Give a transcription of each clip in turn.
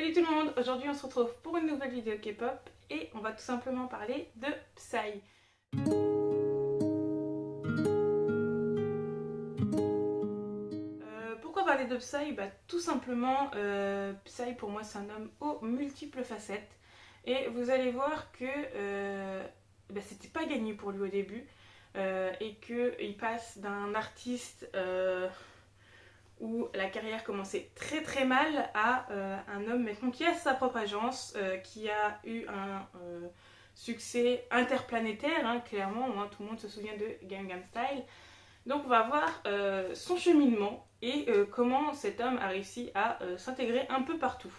Salut tout le monde, aujourd'hui on se retrouve pour une nouvelle vidéo K-pop et on va tout simplement parler de Psy. Pourquoi parler de Psy? Tout simplement, Psy pour moi c'est un homme aux multiples facettes et vous allez voir que c'était pas gagné pour lui au début et qu'il passe d'un artiste où la carrière commençait très très mal à un homme maintenant qui a sa propre agence, qui a eu un succès interplanétaire, hein, clairement, hein, tout le monde se souvient de Gangnam Style. Donc on va voir son cheminement et comment cet homme a réussi à s'intégrer un peu partout.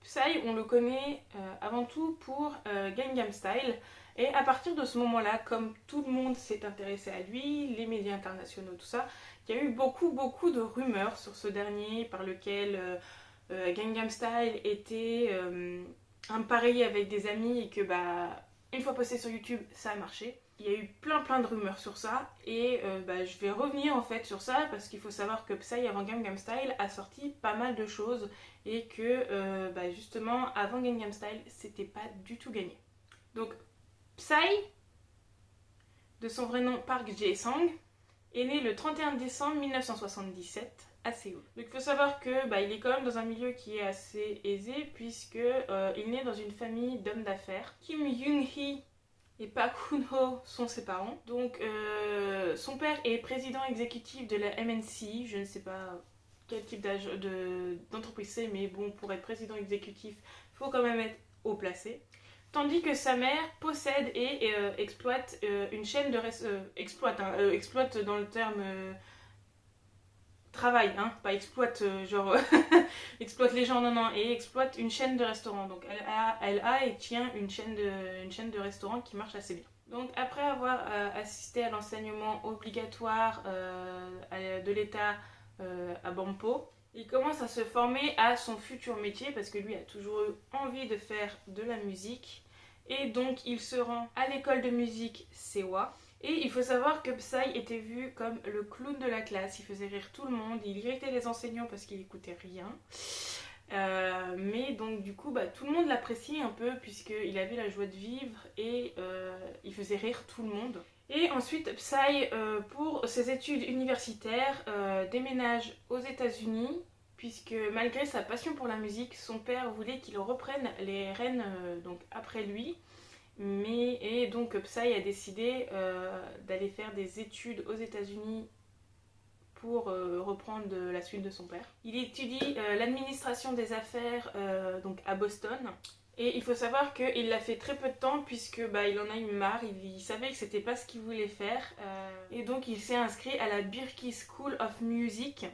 Psy, on le connaît avant tout pour Gangnam Style. Et à partir de ce moment-là, comme tout le monde s'est intéressé à lui, les médias internationaux, tout ça, il y a eu beaucoup de rumeurs sur ce dernier par lequel Gangnam Style était un pari avec des amis et que une fois posté sur YouTube, ça a marché. Il y a eu plein de rumeurs sur ça et je vais revenir en fait sur ça parce qu'il faut savoir que Psy avant Gangnam Style a sorti pas mal de choses et que justement avant Gangnam Style c'était pas du tout gagné. Donc Psy, de son vrai nom Park Jae-sang, est né le 31 décembre 1977 à Séoul. Donc il faut savoir que il est quand même dans un milieu qui est assez aisé puisque il naît dans une famille d'hommes d'affaires. Kim Young-hee et Park Hoon-ho sont ses parents. Donc son père est président exécutif de la MNC, je ne sais pas quel type d'entreprise c'est, mais bon, pour être président exécutif, il faut quand même être haut placé. Tandis que sa mère possède et exploite une chaîne de exploite dans le terme travail, hein, pas exploite genre exploite les gens, non, et exploite une chaîne de restaurants. Donc elle a et tient une chaîne de restaurants qui marche assez bien. Donc après avoir assisté à l'enseignement obligatoire de l'État à Bampo, il commence à se former à son futur métier parce que lui a toujours eu envie de faire de la musique et donc il se rend à l'école de musique Sewa. Et il faut savoir que Psy était vu comme le clown de la classe, il faisait rire tout le monde, il irritait les enseignants parce qu'il écoutait rien. Mais donc du coup tout le monde l'appréciait un peu puisqu'il avait la joie de vivre et il faisait rire tout le monde. Et ensuite Psy pour ses études universitaires déménage aux États-Unis puisque malgré sa passion pour la musique, son père voulait qu'il reprenne les rênes donc après lui. Et donc Psy a décidé d'aller faire des études aux États-Unis pour reprendre la suite de son père. Il étudie l'administration des affaires donc à Boston. Et il faut savoir qu'il l'a fait très peu de temps puisque il en a eu marre, il savait que c'était pas ce qu'il voulait faire. Et donc il s'est inscrit à la Berklee School of Music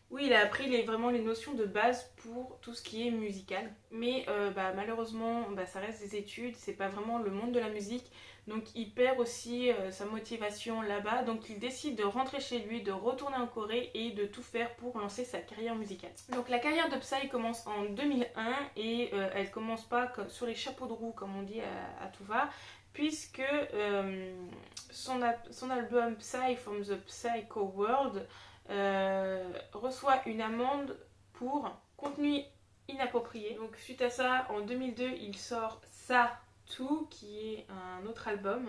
où il a appris vraiment les notions de base pour tout ce qui est musical. Mais malheureusement, ça reste des études, c'est pas vraiment le monde de la musique. Donc il perd aussi sa motivation là-bas. Donc il décide de rentrer chez lui, de retourner en Corée et de tout faire pour lancer sa carrière musicale. Donc la carrière de Psy commence en 2001 et elle commence pas sur les chapeaux de roue comme on dit à tout va. Puisque son album Psy from the Psycho World reçoit une amende pour contenu inapproprié. Donc suite à ça, en 2002, il sort Ça 2, qui est un autre album.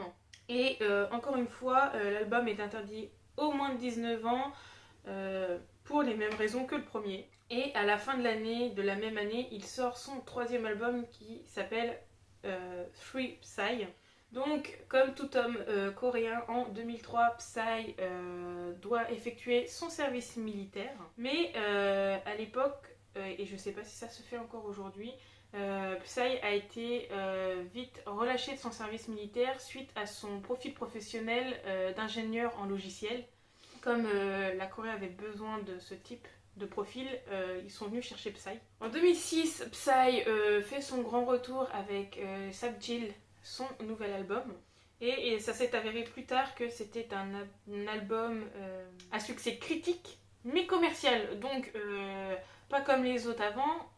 Et encore une fois, l'album est interdit aux moins de 19 ans pour les mêmes raisons que le premier. Et à la fin de l'année, de la même année, il sort son troisième album qui s'appelle Free Psy. Donc, comme tout homme coréen, en 2003, Psy doit effectuer son service militaire. Mais à l'époque, et je sais pas si ça se fait encore aujourd'hui, Psy a été vite relâché de son service militaire suite à son profil professionnel d'ingénieur en logiciel. Comme la Corée avait besoin de ce type de profil, ils sont venus chercher Psy. En 2006, Psy fait son grand retour avec Sapjil, son nouvel album. Et ça s'est avéré plus tard que c'était un album à succès critique, mais commercial. Donc, pas comme les autres avant.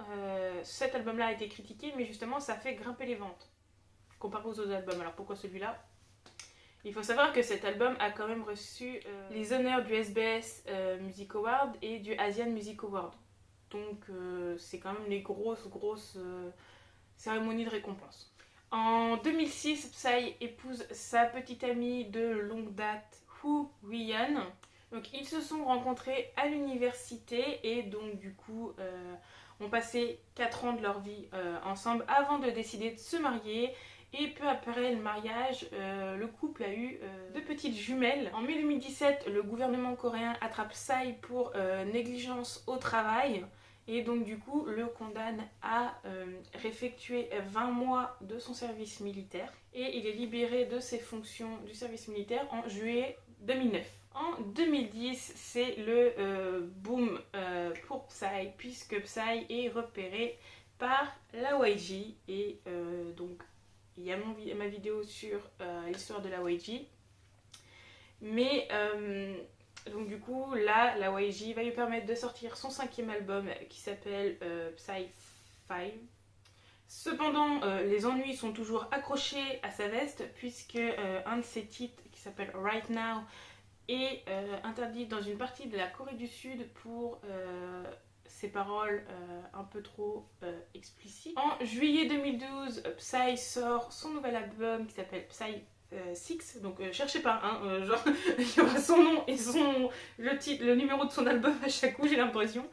Cet album-là a été critiqué, mais justement, ça a fait grimper les ventes, comparé aux autres albums. Alors pourquoi celui-là ? Il faut savoir que cet album a quand même reçu les honneurs du SBS Music Award et du Asian Music Award. Donc c'est quand même les grosses cérémonies de récompense. En 2006, Psy épouse sa petite amie de longue date, Woo Hwi-yeon. Donc ils se sont rencontrés à l'université et donc du coup ont passé 4 ans de leur vie ensemble avant de décider de se marier. Et peu après le mariage, le couple a eu 2 petites jumelles. En mai 2017, le gouvernement coréen attrape Psy pour négligence au travail. Et donc du coup, le condamne à réeffectuer 20 mois de son service militaire. Et il est libéré de ses fonctions du service militaire en juillet 2009. En 2010, c'est le boom pour Psy, puisque Psy est repéré par la YG. Et donc, il y a ma vidéo sur l'histoire de la YG. Mais donc du coup, là, la YG va lui permettre de sortir son 5e album qui s'appelle Psy 5. Cependant, les ennuis sont toujours accrochés à sa veste, puisque un de ses titres, qui s'appelle Right Now, est interdit dans une partie de la Corée du Sud pour ses paroles un peu trop explicites. En juillet 2012, Psy sort son nouvel album qui s'appelle Psy 6, donc cherchez pas, hein, genre il y aura son nom et le numéro de son album à chaque coup, j'ai l'impression.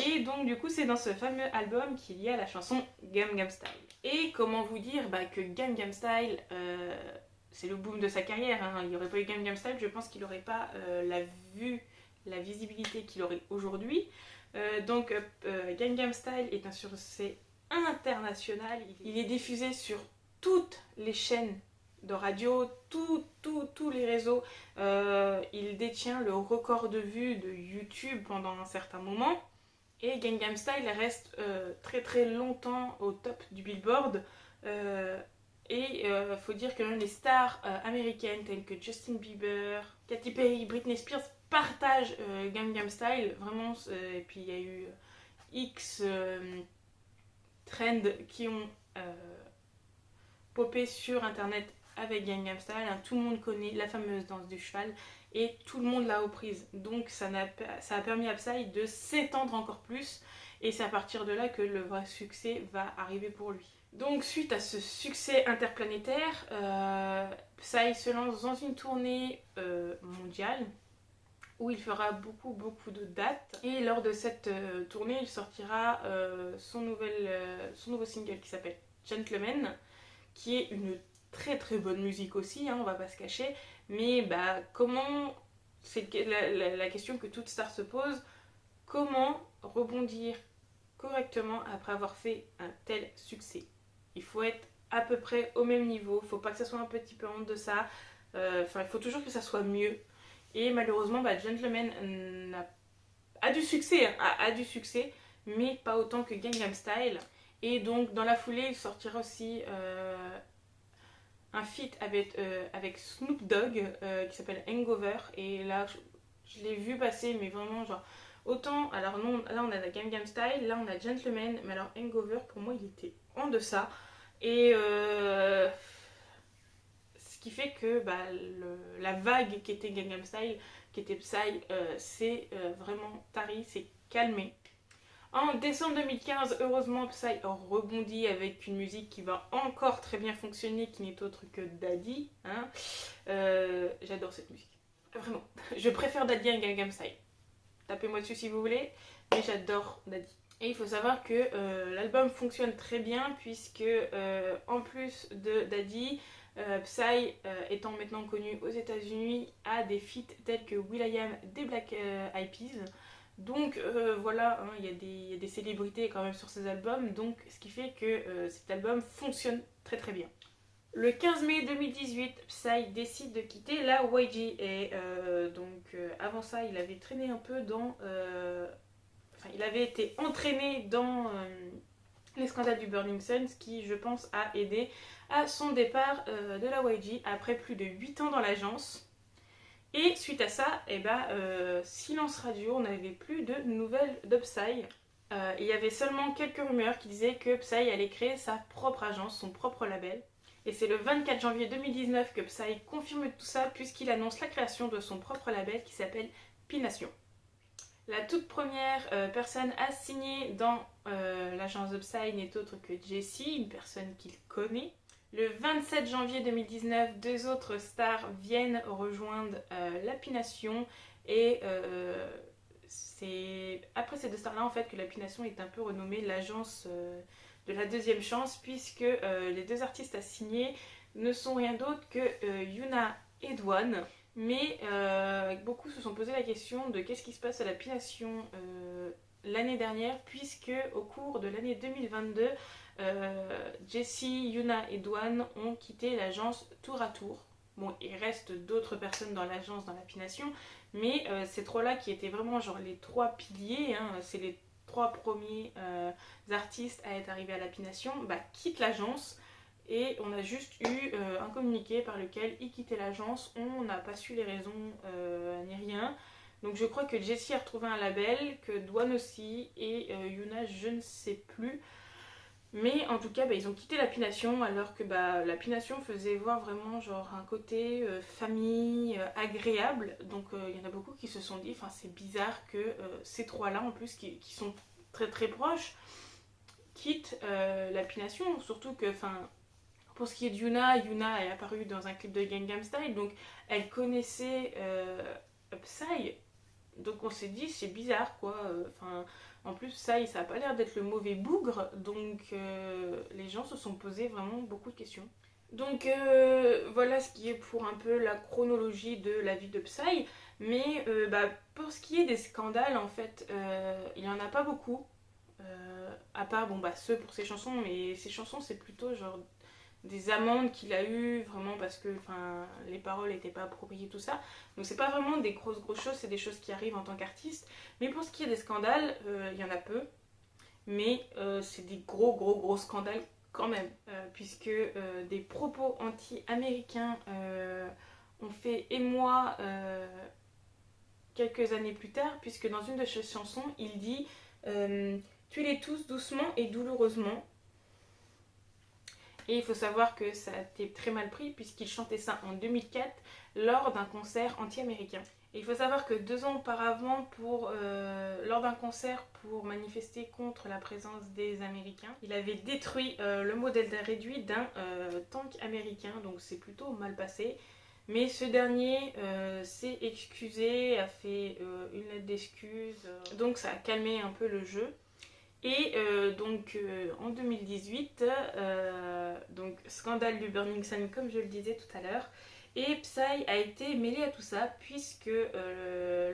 Et donc du coup c'est dans ce fameux album qu'il y a la chanson Gangnam Style. Et comment vous dire que Gangnam Style, c'est le boom de sa carrière, hein. Il n'y aurait pas eu Gangnam Style, je pense qu'il n'aurait pas la visibilité qu'il aurait aujourd'hui. Donc Gangnam Style est un succès international, il est diffusé sur toutes les chaînes de radio, tous les réseaux. Il détient le record de vues de YouTube pendant un certain moment. Et Gangnam Style reste très longtemps au top du Billboard. Et faut dire que même les stars américaines telles que Justin Bieber, Katy Perry, Britney Spears partagent Gangnam Style. Vraiment, et puis il y a eu X trends qui ont popé sur internet avec Gangnam Style, hein. Tout le monde connaît la fameuse danse du cheval et tout le monde l'a reprise. Donc ça a permis à Psy de s'étendre encore plus et c'est à partir de là que le vrai succès va arriver pour lui. Donc suite à ce succès interplanétaire, Psy se lance dans une tournée mondiale où il fera beaucoup de dates. Et lors de cette tournée, il sortira son nouveau single qui s'appelle Gentleman, qui est une très bonne musique aussi, hein, on va pas se cacher. Mais comment, c'est la question que toute star se pose, comment rebondir correctement après avoir fait un tel succès? Il faut être à peu près au même niveau, faut pas que ça soit un petit peu en deçà, il faut toujours que ça soit mieux. Et malheureusement, Gentleman a du succès, mais pas autant que Gangnam Style. Et donc dans la foulée, il sortira aussi un feat avec Snoop Dogg qui s'appelle Hangover. Et là, je l'ai vu passer, mais vraiment genre autant. Alors non, là on a la Gangnam Style, là on a Gentleman, mais alors Hangover pour moi il était en deçà. Et ce qui fait que la vague qui était Gangnam Style, qui était Psy, c'est vraiment tari, c'est calmé. En décembre 2015, heureusement, Psy rebondit avec une musique qui va encore très bien fonctionner, qui n'est autre que Daddy. Hein. J'adore cette musique. Vraiment. Je préfère Daddy à Gangnam Style. Tapez-moi dessus si vous voulez, mais j'adore Daddy. Et il faut savoir que l'album fonctionne très bien, puisque en plus de Daddy, Psy, étant maintenant connu aux États-Unis, a des feats tels que will.i.am des Black Eyed Peas. Donc voilà, hein, il y a des célébrités quand même sur ces albums, donc ce qui fait que cet album fonctionne très bien. Le 15 mai 2018, Psy décide de quitter la YG et avant ça, il avait traîné un peu dans... il avait été entraîné dans les scandales du Burning Sun, ce qui, je pense, a aidé à son départ de la YG après plus de 8 ans dans l'agence. Et suite à ça, silence radio, on n'avait plus de nouvelles de Psy. Il y avait seulement quelques rumeurs qui disaient que Psy allait créer sa propre agence, son propre label. Et c'est le 24 janvier 2019 que Psy confirme tout ça, puisqu'il annonce la création de son propre label qui s'appelle P-Nation. La toute première personne à signer dans l'agence de Psy n'est autre que Jessie, une personne qu'il connaît. Le 27 janvier 2019, deux autres stars viennent rejoindre l'Apination et c'est après ces deux stars-là en fait que l'Apination est un peu renommée l'agence de la deuxième chance, puisque les deux artistes à signer ne sont rien d'autre que Yuna et Dwan. Mais beaucoup se sont posé la question de qu'est-ce qui se passe à l'Apination l'année dernière, puisque au cours de l'année 2022, Jessie, Yuna et Dwan ont quitté l'agence tour à tour. Bon, il reste d'autres personnes dans l'agence, dans l'Apination, mais ces trois-là qui étaient vraiment genre les trois piliers, hein, c'est les trois premiers artistes à être arrivés à l'Apination, quittent l'agence. Et on a juste eu un communiqué par lequel ils quittaient l'agence. On n'a pas su les raisons ni rien. Donc je crois que Jessie a retrouvé un label, que Dwan aussi, et Yuna je ne sais plus. Mais en tout cas ils ont quitté l'Apination, alors que l'Apination faisait voir vraiment genre un côté famille agréable. Donc il y en a beaucoup qui se sont dit, enfin c'est bizarre que ces trois-là en plus qui sont très très proches quittent l'Apination. Surtout que pour ce qui est de Yuna, Yuna est apparue dans un clip de Gangnam Style, donc elle connaissait Psy. Donc on s'est dit c'est bizarre quoi. En plus Psy ça a pas l'air d'être le mauvais bougre, donc les gens se sont posés vraiment beaucoup de questions. Donc voilà ce qui est pour un peu la chronologie de la vie de Psy. Mais pour ce qui est des scandales en fait, il y en a pas beaucoup. À part ceux pour ses chansons, mais ses chansons c'est plutôt genre des amendes qu'il a eu vraiment parce que les paroles n'étaient pas appropriées, tout ça. Donc c'est pas vraiment des grosses choses, c'est des choses qui arrivent en tant qu'artiste. Mais pour ce qui est des scandales, il y en a peu. Mais c'est des gros scandales quand même. Puisque des propos anti-américains ont fait émoi quelques années plus tard. Puisque dans une de ses chansons, il dit tuez-les tous doucement et douloureusement. Et il faut savoir que ça a été très mal pris puisqu'il chantait ça en 2004 lors d'un concert anti-américain. Et il faut savoir que 2 ans auparavant, lors d'un concert pour manifester contre la présence des Américains, il avait détruit le modèle réduit d'un tank américain, donc c'est plutôt mal passé. Mais ce dernier s'est excusé, a fait une lettre d'excuse, donc ça a calmé un peu le jeu. Et en 2018, donc scandale du Burning Sun comme je le disais tout à l'heure, et Psy a été mêlé à tout ça puisque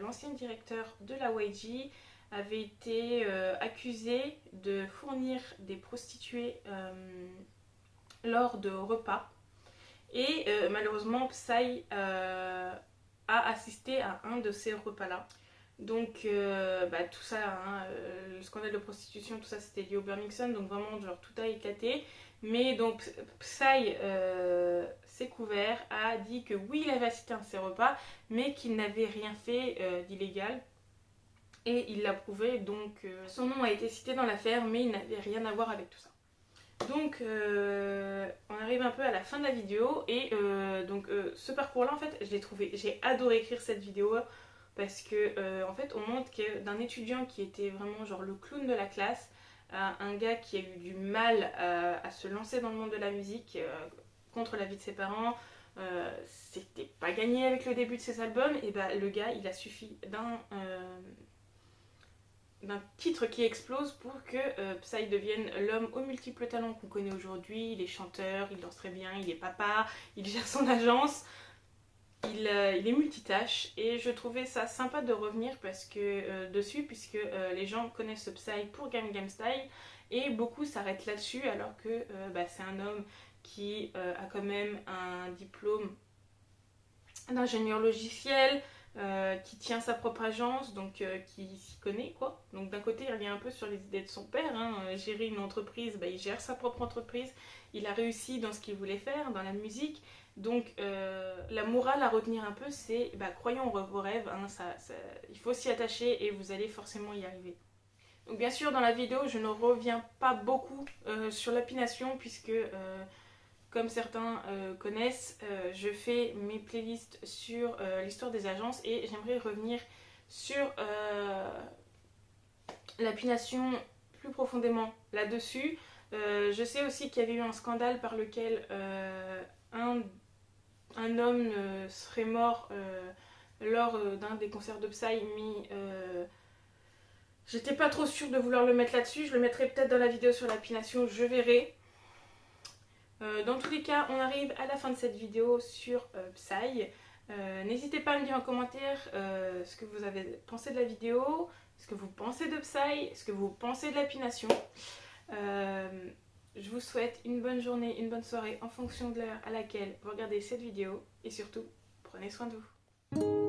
l'ancien directeur de la YG avait été accusé de fournir des prostituées lors de repas. Et malheureusement Psy a assisté à un de ces repas-là. Donc tout ça, le scandale de prostitution, tout ça c'était lié au Burning Sun, donc vraiment genre tout a éclaté. Mais donc Psy s'est couvert, a dit que oui il avait assisté à ces repas, mais qu'il n'avait rien fait d'illégal. Et il l'a prouvé, donc son nom a été cité dans l'affaire, mais il n'avait rien à voir avec tout ça. Donc on arrive un peu à la fin de la vidéo, et ce parcours là en fait j'ai adoré écrire cette vidéo. Parce que en fait on montre que d'un étudiant qui était vraiment genre le clown de la classe à un gars qui a eu du mal à se lancer dans le monde de la musique contre l'avis de ses parents. C'était pas gagné avec le début de ses albums, et le gars il a suffi d'un titre qui explose pour que Psy devienne l'homme aux multiples talents qu'on connaît aujourd'hui. Il est chanteur, il danse très bien, il est papa, il gère son agence. Il est multitâche, et je trouvais ça sympa de revenir dessus puisque les gens connaissent Psy pour Gangnam Style et beaucoup s'arrêtent là-dessus, alors que c'est un homme qui a quand même un diplôme d'ingénieur logiciel, qui tient sa propre agence, donc qui s'y connaît quoi. Donc d'un côté il revient un peu sur les idées de son père, gérer une entreprise, il gère sa propre entreprise, il a réussi dans ce qu'il voulait faire, dans la musique. Donc la morale à retenir un peu, c'est croyons en vos rêves, il faut s'y attacher et vous allez forcément y arriver. Donc bien sûr dans la vidéo je ne reviens pas beaucoup sur l'Apination puisque comme certains connaissent, je fais mes playlists sur l'histoire des agences, et j'aimerais revenir sur l'apination plus profondément là-dessus. Je sais aussi qu'il y avait eu un scandale par lequel un homme serait mort lors d'un des concerts de Psy, mais j'étais pas trop sûre de vouloir le mettre là-dessus. Je le mettrai peut-être dans la vidéo sur l'apination, je verrai. Dans tous les cas, on arrive à la fin de cette vidéo sur Psy. N'hésitez pas à me dire en commentaire ce que vous avez pensé de la vidéo, ce que vous pensez de Psy, ce que vous pensez de l'apination. Je vous souhaite une bonne journée, une bonne soirée en fonction de l'heure à laquelle vous regardez cette vidéo et surtout, prenez soin de vous.